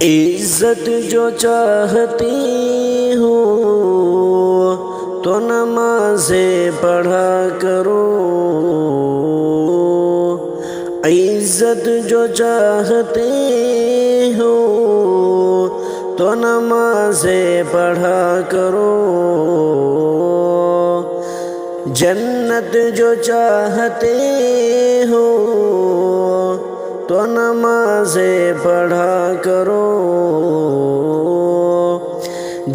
عزت جو چاہتی ہو تو نمازیں پڑھا کرو، عزت جو چاہتے ہو تو نمازیں پڑھا کرو، جنت جو چاہتے ہو تو نمازیں پڑھا کرو،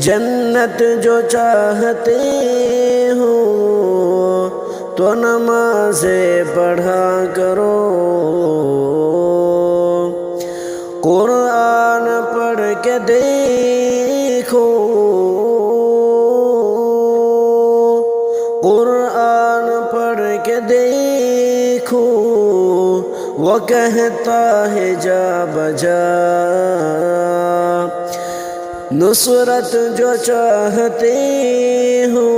جنت جو چاہتے ہو تو نمازیں پڑھا کرو، قرآن پڑھ کے دیکھو، قرآن پڑھ کے دیکھو، وہ کہتا ہے جا بجا، نصرت جو چاہتے ہو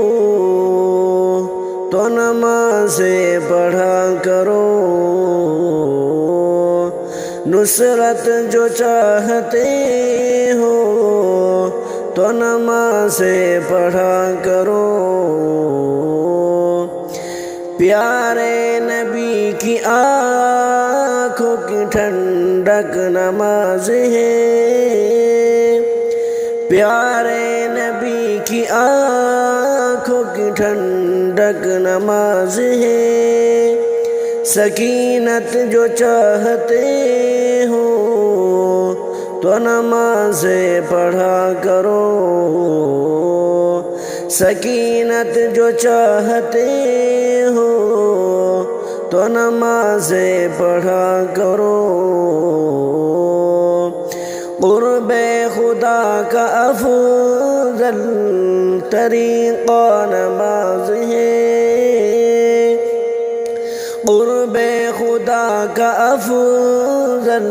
تو نمازیں پڑھا کرو، نصرت جو چاہتے ہو تو نمازیں پڑھا کرو، پیارے نبی کی آنکھوں کی ٹھنڈک نماز ہے، پیارے نبی کی آنکھوں کی ٹھنڈک نماز ہے، سکینت جو چاہتے ہو تو نمازیں پڑھا کرو، سکینت جو چاہتے ہو تو نمازیں پڑھا کرو، قرب خدا کا افضل طریقہ نماز ہے، قرب خدا کا افضل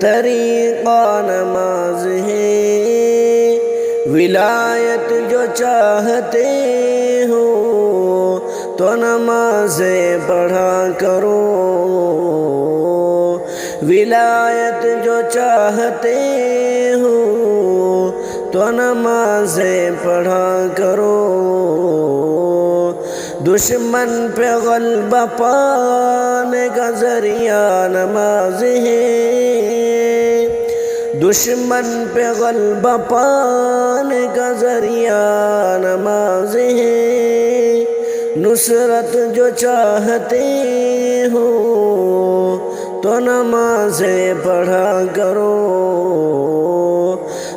طریقہ نماز ہے، ولایت جو چاہتے ہو تو نمازیں پڑھا کرو، ولایت جو چاہتے ہو تو نمازیں پڑھا کرو، دشمن پہ غلبہ پانے کا ذریعہ نماز ہے، دشمن پہ غلبہ پانے کا ذریعہ نماز ہے، نصرت جو چاہتے ہو تو نمازیں پڑھا کرو،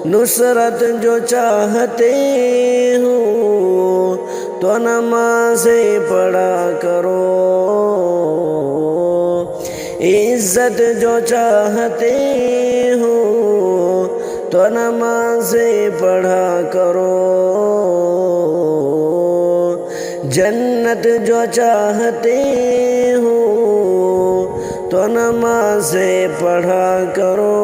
نصرت جو چاہتے ہو تو نمازیں پڑھا کرو، عزت جو چاہتے ہو تو نمازیں پڑھا کرو، جنت جو چاہتے ہو تو نمازیں پڑھا کرو۔